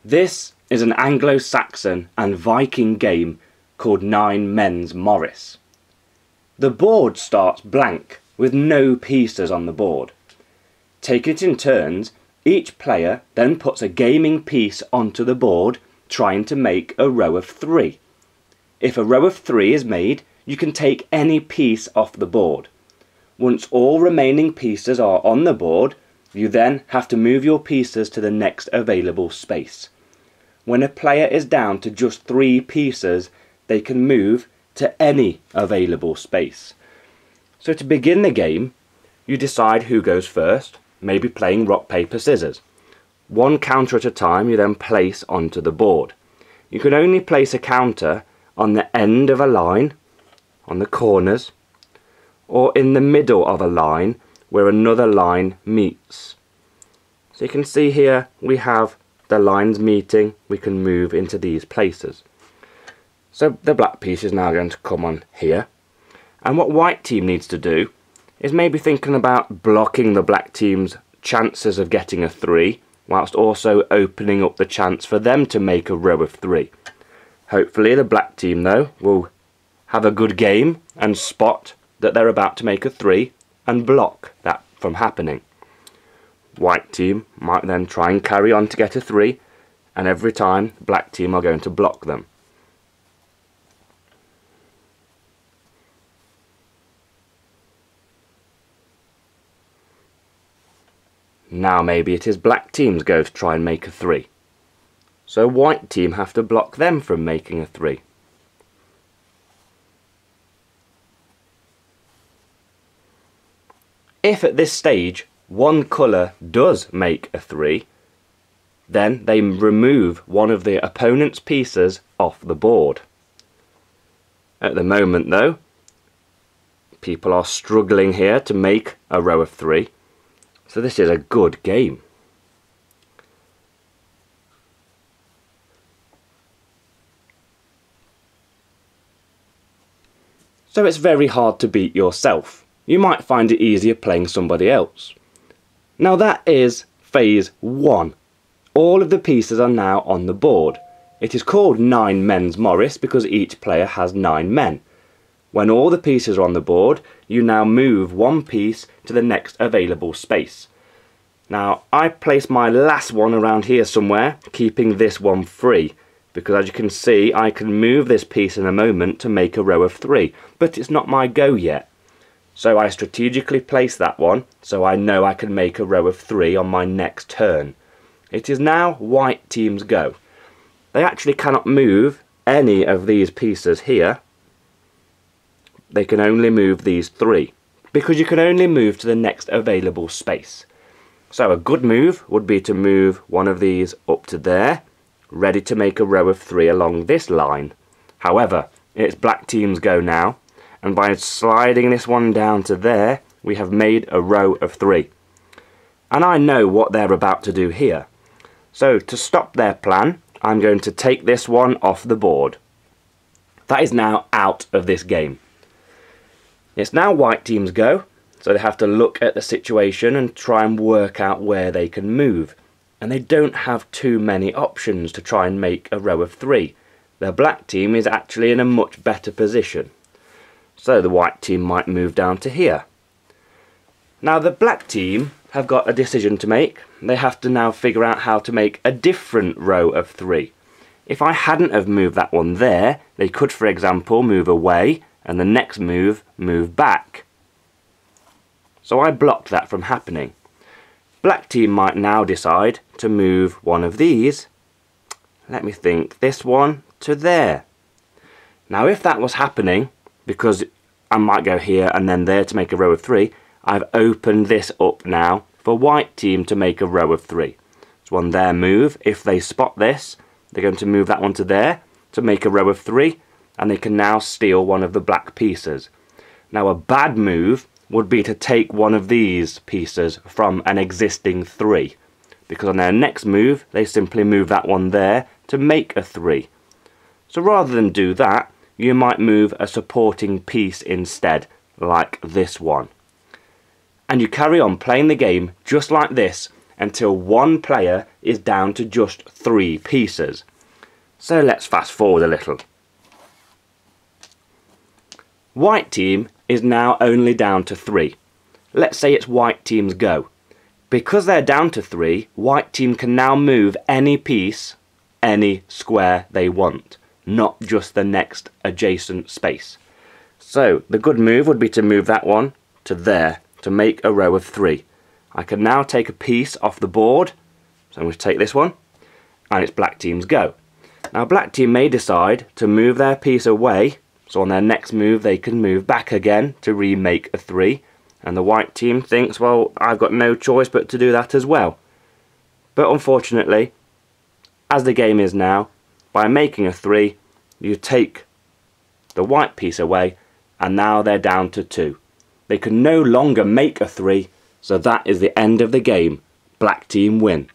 This is an Anglo-Saxon and Viking game called Nine Men's Morris. The board starts blank with no pieces on the board. Taking it in turns, each player then puts a gaming piece onto the board, trying to make a row of 3. If a row of 3 is made, you can take any piece off the board. Once all remaining pieces are on the board, you then have to move your pieces to the next available space. When a player is down to just 3 pieces, they can move to any available space. So to begin the game, you decide who goes first, maybe playing rock, paper, scissors. One counter at a time you then place onto the board. You can only place a counter on the end of a line, on the corners, or in the middle of a line where another line meets. So you can see here we have the lines meeting, we can move into these places. So the black piece is now going to come on here, and what white team needs to do is maybe thinking about blocking the black team's chances of getting a 3, whilst also opening up the chance for them to make a row of 3. Hopefully the black team though will have a good game and spot that they're about to make a 3 and block that from happening. White team might then try and carry on to get a 3, and every time black team are going to block them. Now maybe it is black team's go to try and make a 3. So white team have to block them from making a 3. If at this stage one colour does make a 3, then they remove one of the opponent's pieces off the board. At the moment though, people are struggling here to make a row of 3, so this is a good game. So it's very hard to beat yourself. You might find it easier playing somebody else. Now that is phase 1. All of the pieces are now on the board. It is called Nine Men's Morris because each player has 9 men. When all the pieces are on the board, you now move one piece to the next available space. Now I place my last one around here somewhere, keeping this one free, because as you can see I can move this piece in a moment to make a row of 3, but it's not my go yet. So I strategically place that one so I know I can make a row of 3 on my next turn. It is now white team's go. They actually cannot move any of these pieces here. They can only move these 3, because you can only move to the next available space. So a good move would be to move one of these up to there, ready to make a row of 3 along this line. However, it's black team's go now, and by sliding this one down to there, we have made a row of 3. And I know what they're about to do here. So to stop their plan, I'm going to take this one off the board. That is now out of this game. It's now white team's go, so they have to look at the situation and try and work out where they can move. And they don't have too many options to try and make a row of 3. The black team is actually in a much better position. So the white team might move down to here. Now the black team have got a decision to make. They have to now figure out how to make a different row of 3. If I hadn't have moved that one there, they could for example move away and the next move back. So I blocked that from happening. Black team might now decide to move one of these, let me think, this one to there. Now if that was happening, because I might go here and then there to make a row of 3, I've opened this up now for white team to make a row of 3. So on their move, if they spot this, they're going to move that one to there to make a row of 3, and they can now steal one of the black pieces. Now a bad move would be to take one of these pieces from an existing 3, because on their next move, they simply move that one there to make a 3. So rather than do that, you might move a supporting piece instead, like this one. And you carry on playing the game just like this until one player is down to just 3 pieces. So let's fast forward a little. White team is now only down to 3. Let's say it's white team's go. Because they're down to 3, white team can now move any piece, any square they want, not just the next adjacent space. So the good move would be to move that one to there to make a row of 3. I can now take a piece off the board, so I'm going to take this one, and it's black team's go. Now black team may decide to move their piece away, so on their next move they can move back again to remake a 3, and the white team thinks, well, I've got no choice but to do that as well. But unfortunately, as the game is now, by making a 3, you take the white piece away, and now they're down to 2. They can no longer make a 3, so that is the end of the game. Black team win.